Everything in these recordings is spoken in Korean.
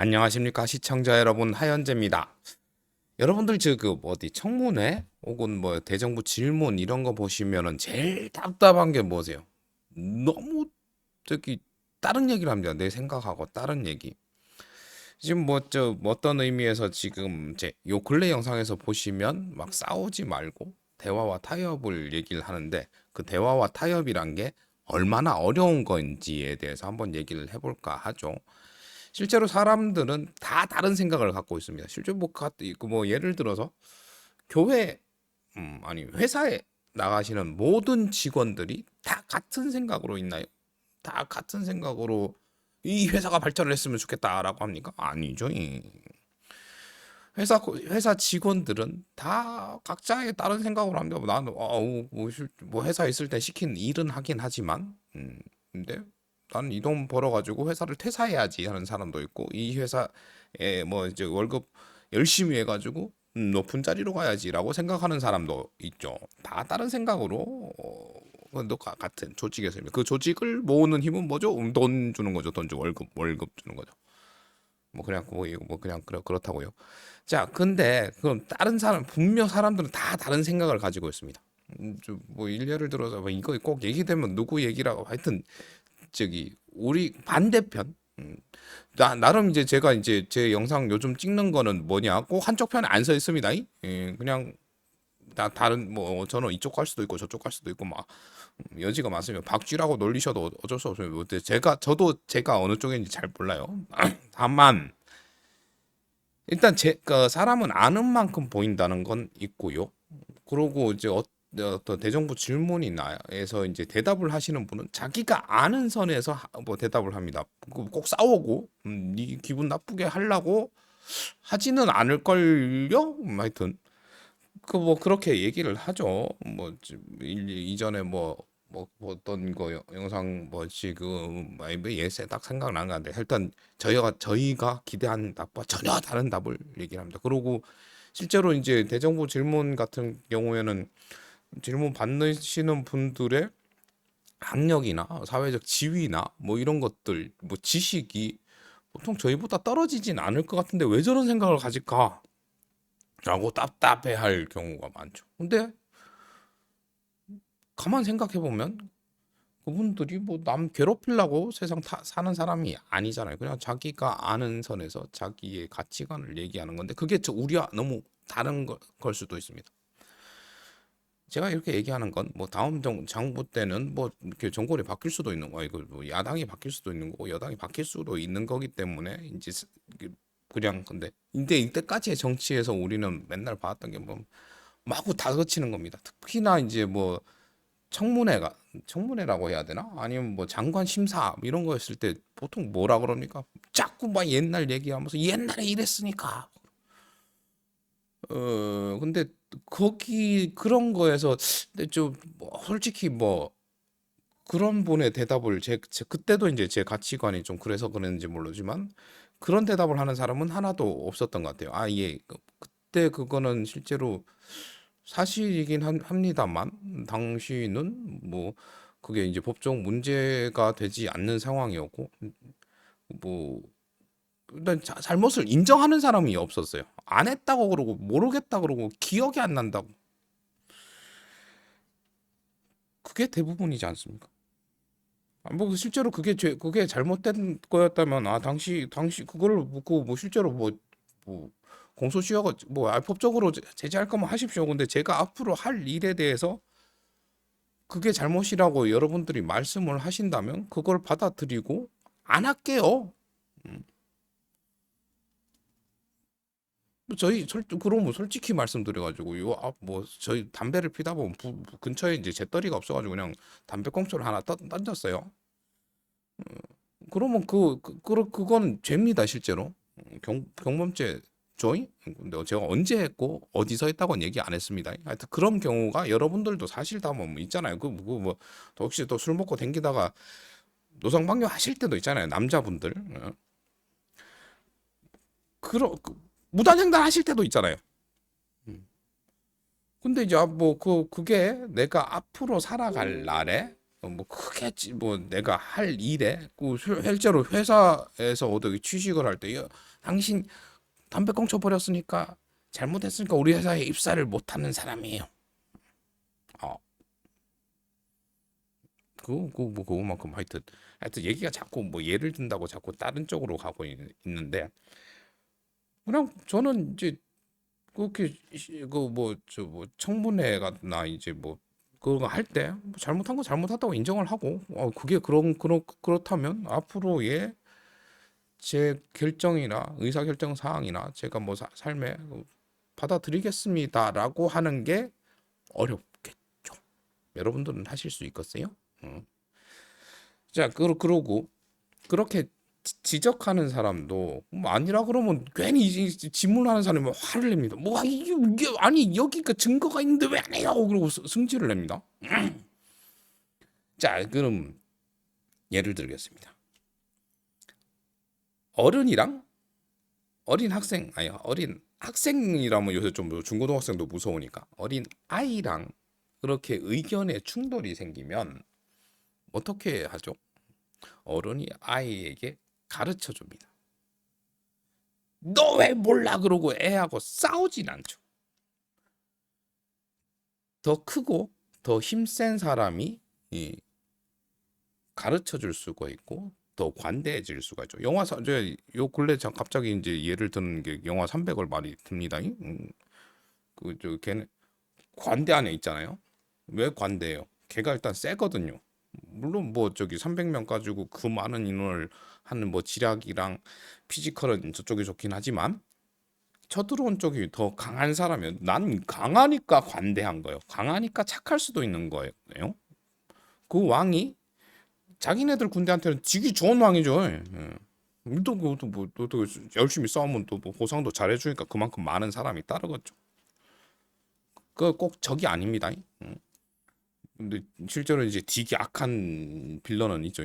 안녕하십니까 시청자 여러분, 하현재입니다. 여러분들 어디 청문회 혹은 뭐 대정부 질문 이런 거 보시면은 제일 답답한 게 뭐세요? 너무 저기 다른 얘기를 합니다. 내 생각하고 다른 얘기. 지금 어떤 의미에서 지금 제 요 근래 영상에서 보시면 막 싸우지 말고 대화와 타협을 얘기를 하는데, 그 대화와 타협이란 게 얼마나 어려운 건지에 대해서 한번 얘기를 해볼까 하죠. 실제로 사람들은 다 다른 생각을 갖고 있습니다. 실제 뭐 예를 들어서 교회, 아니 회사에 나가시는 모든 직원들이 다 같은 생각으로 있나요? 다 같은 생각으로 이 회사가 발전을 했으면 좋겠다라고 합니까? 아니죠. 회사 직원들은 다 각자의 다른 생각으로 합니다. 나는 뭐 회사에 있을 때 시킨 일은 하긴 하지만, 근데 나는 이 돈 벌어가지고 회사를 퇴사해야지 하는 사람도 있고, 이 회사에 뭐 이제 월급 열심히 해가지고 높은 자리로 가야지라고 생각하는 사람도 있죠. 다 다른 생각으로 같은 조직에서 그 조직을 모으는 힘은 뭐죠? 돈 주는 거죠. 돈 주 월급 주는 거죠. 뭐 그냥 뭐 그냥 그렇다고요. 자, 근데 그럼 다른 사람 분명 사람들은 다 다른 생각을 가지고 있습니다. 뭐 일례를 들어서 뭐 이거 꼭 얘기되면 누구 얘기라고 하여튼 우리 반대편. 나름 이제 제가 이제 제 영상 요즘 찍는 거는 뭐냐, 꼭 한쪽 편에 안 서 있습니다. 그냥 다른 뭐 저는 이쪽 갈 수도 있고 저쪽 갈 수도 있고 막 여지가 많으면 박쥐라고 놀리셔도 어쩔 수 없어요. 뭐 제가 어느 쪽인지 잘 몰라요. 다만 일단 그 사람은 아는 만큼 보인다는 건 있고요. 그러고 이제 어떤 대정부 질문이나에서 이제 대답을 하시는 분은 자기가 아는 선에서 뭐 대답을 합니다. 꼭 싸우고 네 기분 나쁘게 하려고 하지는 않을걸요? 하여튼 뭐 그렇게 얘기를 하죠. 이전에 뭐 어떤 거 영상 뭐 지금 뭐 예세 딱 생각나는 건데, 일단 저희가 기대한 답과 전혀 다른 답을 얘기를 합니다. 그리고 실제로 이제 대정부 질문 같은 경우에는 질문 받으시는 분들의 학력이나 사회적 지위나 뭐 이런 것들, 뭐 지식이 보통 저희보다 떨어지진 않을 것 같은데 왜 저런 생각을 가질까? 라고 답답해 할 경우가 많죠. 근데 가만 생각해 보면 그분들이 뭐 남 괴롭히려고 세상 사는 사람이 아니잖아요. 그냥 자기가 아는 선에서 자기의 가치관을 얘기하는 건데, 그게 우리와 너무 다른 걸 수도 있습니다. 제가 이렇게 얘기하는 건 뭐 다음 정부 때는 뭐 이렇게 정권이 바뀔 수도 있는 거예요. 이거 뭐 야당이 바뀔 수도 있는 거고 여당이 바뀔 수도 있는 거기 때문에 이제 그냥 근데 이때까지의 정치에서 우리는 맨날 봤던 게 뭐 마구 다그치는 겁니다. 특히나 이제 뭐 청문회가 청문회라고 해야 되나? 아니면 뭐 장관 심사 이런 거였을 때 보통 뭐라 그럽니까? 자꾸 막 옛날 얘기하면서 옛날에 이랬으니까. 근데 거기 그런 거에서 근데 좀뭐 솔직히 뭐 그런 분의 대답을 그때도 이제 제 가치관이 좀 그래서 그랬는지 모르지만 그런 대답을 하는 사람은 하나도 없었던 것 같아요. 아, 예. 그때 그거는 실제로 사실이긴 합니다만 당시는 뭐 그게 이제 법적 문제가 되지 않는 상황이었고, 뭐 일단 잘못을 인정하는 사람이 없었어요. 안 했다고 그러고 모르겠다 그러고 기억이 안 난다고. 그게 대부분이지 않습니까? 뭐 실제로 그게 잘못된 거였다면 당시 그거를 묻고 뭐 실제로 뭐 공소시효가 뭐 법적으로 제재할 거면 하십시오. 근데 제가 앞으로 할 일에 대해서 그게 잘못이라고 여러분들이 말씀을 하신다면 그걸 받아들이고 안 할게요. 그러면 솔직히 말씀드려가지고 뭐 저희 담배를 피다 보면 근처에 이제 재떨이가 없어가지고 그냥 담배꽁초를 하나 던졌어요. 그러면 그거는 죄입니다, 실제로. 경범죄 조이? 근데 제가 언제 했고 어디서 했다고는 얘기 안 했습니다. 하여튼 그런 경우가 여러분들도 사실 다 뭐 있잖아요. 또 혹시 또 술 먹고 댕기다가 노상방뇨 하실 때도 있잖아요, 남자분들. 무단횡단 하실 때도 있잖아요. 근데 이제 그게 내가 앞으로 살아갈 날에 뭐 크게 뭐 내가 할 일에 그 실제로 회사에서 어떻게 취직을 할 때 당신 담배 꽁초 버렸으니까 잘못했으니까 우리 회사에 입사를 못하는 사람이에요. 어, 뭐 그거만큼 하여튼 얘기가 자꾸 뭐 예를 든다고 자꾸 다른 쪽으로 가고 있는데 그냥 저는 이제 그렇게 그 뭐 저 뭐 청문회나 이제 뭐 그거 할 때 잘못한 거 잘못했다고 인정을 하고 그게 그렇다면 앞으로의 제 결정이나 의사 결정 사항이나 제가 뭐 삶에 받아들이겠습니다라고 하는 게 어렵겠죠. 여러분들은 하실 수 있겠어요? 어. 자, 그러고 그렇게 지적하는 사람도 뭐 아니라 그러면 괜히 질문하는 사람이 화를 냅니다. 뭐 이게 아니 여기가 증거가 있는데 왜 안 해요? 그러고 승질을 냅니다. 자, 그럼 예를 들겠습니다. 어른이랑 어린 학생이라면 요새 좀 중고등학생도 무서우니까 어린 아이랑 그렇게 의견의 충돌이 생기면 어떻게 하죠? 어른이 아이에게 가르쳐 줍니다. 너 왜 몰라 그러고 애하고 싸우진 않죠. 더 크고 더 힘센 사람이 가르쳐 줄 수가 있고 더 관대해질 수가 있죠. 이제 요 근래 갑자기 이제 예를 드는 게 영화 300을 말이 듭니다. 그저 걔는 관대 안에 있잖아요. 왜 관대해요? 걔가 일단 세거든요. 물론 뭐 저기 300명 가지고 그 많은 인원을 하는 뭐 지략이랑 피지컬은 저쪽이 좋긴 하지만 쳐들어온 쪽이 더 강한 사람이에요. 난 강하니까 관대한 거예요. 강하니까 착할 수도 있는 거예요. 그 왕이 자기네들 군대한테는 지기 좋은 왕이죠. 예. 또 열심히 싸우면 또뭐 보상도 잘해주니까 그만큼 많은 사람이 따르겠죠. 그 꼭 적이 아닙니다. 근데 실제로 이제 되게 악한 빌런은 있죠.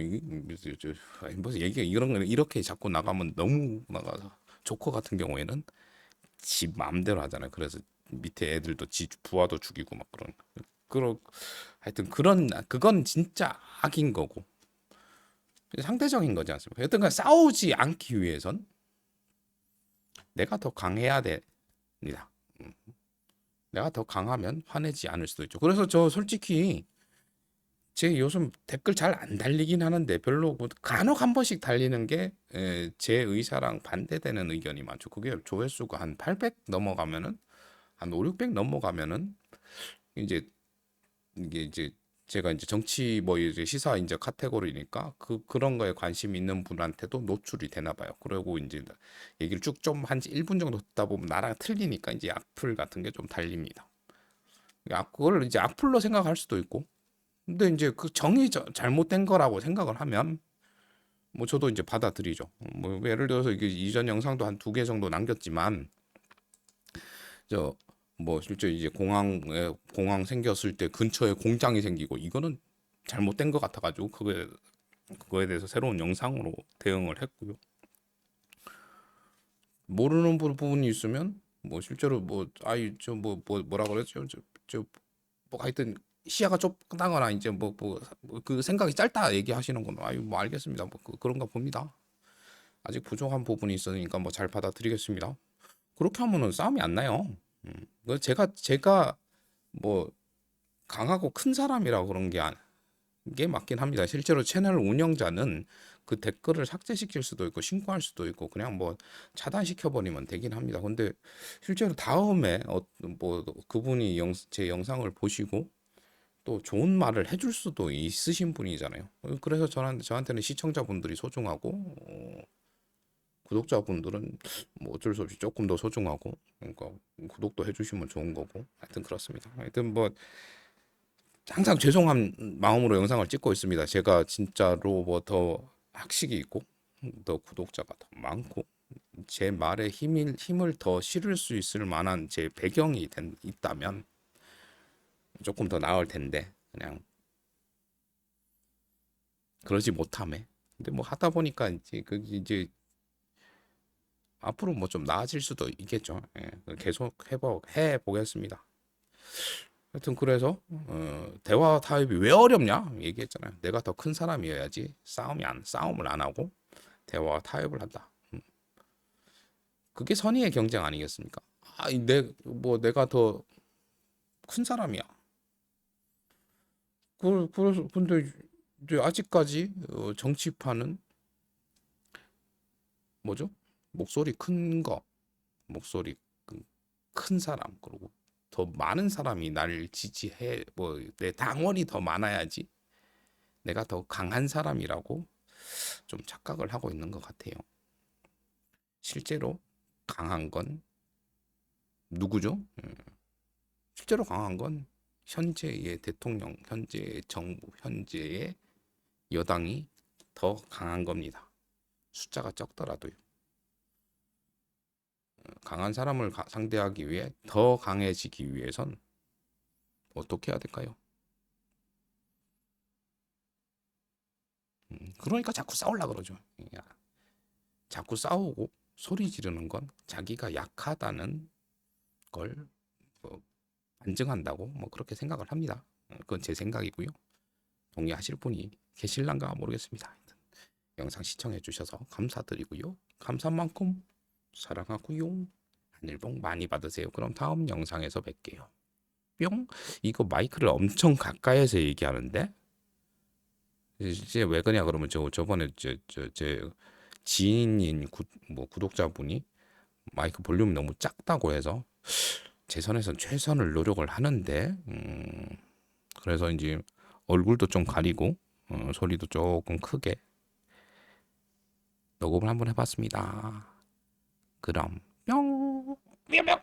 무슨 얘기가 이런 거 이렇게 자꾸 나가면 너무 나가서 조커 같은 경우에는 지 마음대로 하잖아요. 그래서 밑에 애들도 지 부하도 죽이고 막 그런 하여튼 그건 진짜 악인 거고 상대적인 거지 않습니까? 여튼간 싸우지 않기 위해선 내가 더 강해야 됩니다. 내가 더 강하면 화내지 않을 수도 있죠. 그래서 저 솔직히 제 요즘 댓글 잘 안 달리긴 하는데 별로 간혹 한 번씩 달리는 게 제 의사랑 반대되는 의견이 많죠. 그게 조회수가 한 800 넘어가면은 한 5, 600 넘어가면은 이제 이게 이제 제가 이제 정치 뭐 이제 시사 이제 카테고리니까 그런 거에 관심 있는 분한테도 노출이 되나 봐요. 그리고 이제 얘기를 쭉 좀 한 1분 정도 듣다 보면 나랑 틀리니까 이제 악플 같은 게 좀 달립니다. 그걸 이제 악플로 생각할 수도 있고 근데 이제 그 잘못된 거라고 생각을 하면 뭐 저도 이제 받아들이죠. 뭐 예를 들어서 이게 이전 영상도 한 2개 정도 남겼지만 저 뭐 실제 이제 공항 생겼을 때 근처에 공장이 생기고 이거는 잘못된 것 같아가지고 그거에 대해서 새로운 영상으로 대응을 했고요. 모르는 부분이 있으면 뭐 실제로 뭐 아이 뭐라 그랬죠? 뭐 하여튼 시야가 좁다거나 이제 그 생각이 짧다 얘기하시는 건 아유 뭐 알겠습니다. 뭐 그런가 봅니다. 아직 부족한 부분이 있으니까 뭐 잘 받아들이겠습니다. 그렇게 하면은 싸움이 안 나요. 제가 뭐 강하고 큰 사람이라 그런 게 맞긴 합니다. 실제로 채널 운영자는 그 댓글을 삭제시킬 수도 있고 신고할 수도 있고 그냥 뭐 차단시켜 버리면 되긴 합니다. 근데 실제로 다음에 뭐 그분이 제 영상을 보시고 또 좋은 말을 해줄 수도 있으신 분이잖아요. 그래서 저한테는 시청자분들이 소중하고 구독자분들은 뭐 어쩔 수 없이 조금 더 소중하고 그러니까 구독도 해주시면 좋은 거고 하여튼 그렇습니다. 하여튼 뭐 항상 죄송한 마음으로 영상을 찍고 있습니다. 제가 진짜로 뭐 더 학식이 있고 더 구독자가 더 많고 제 말에 힘을 더 실을 수 있을 만한 제 배경이 있다면 조금 더 나을 텐데 그냥 그러지 못함에 근데 뭐 하다 보니까 이제 이제 앞으로 뭐 좀 나아질 수도 있겠죠. 예, 계속 해 보겠습니다. 하여튼 그래서 대화 타협이 왜 어렵냐 얘기했잖아요. 내가 더 큰 사람이어야지 싸움을 안 하고 대화 타협을 한다. 그게 선의의 경쟁 아니겠습니까? 내가 더 큰 사람이야. 그래서 근데 이제 아직까지 정치판은 뭐죠? 목소리 큰 거, 목소리 큰 사람, 그리고 더 많은 사람이 날 지지해, 뭐 내 당원이 더 많아야지 내가 더 강한 사람이라고 좀 착각을 하고 있는 것 같아요. 실제로 강한 건 누구죠? 실제로 강한 건 현재의 대통령, 현재의 정부, 현재의 여당이 더 강한 겁니다. 숫자가 적더라도요. 강한 사람을 상대하기 위해 더 강해지기 위해선 어떻게 해야 될까요? 그러니까 자꾸 싸우려 그러죠. 자꾸 싸우고 소리 지르는 건 자기가 약하다는 걸 뭐 반증한다고 뭐 그렇게 생각을 합니다. 그건 제 생각이고요. 동의하실 분이 계실란가 모르겠습니다. 영상 시청해 주셔서 감사드리고요. 감사한 만큼 사랑하고요. 하늘 복 많이 받으세요. 그럼 다음 영상에서 뵐게요. 뿅. 이거 마이크를 엄청 가까이에서 얘기하는데 이제 왜 그러냐 그러면 저번에 제 지인인 구독자분이 마이크 볼륨이 너무 작다고 해서 제 선에선 최선을 노력을 하는데 그래서 이제 얼굴도 좀 가리고 소리도 조금 크게 녹음을 한번 해봤습니다. 그럼 뿅. 뿅뿅.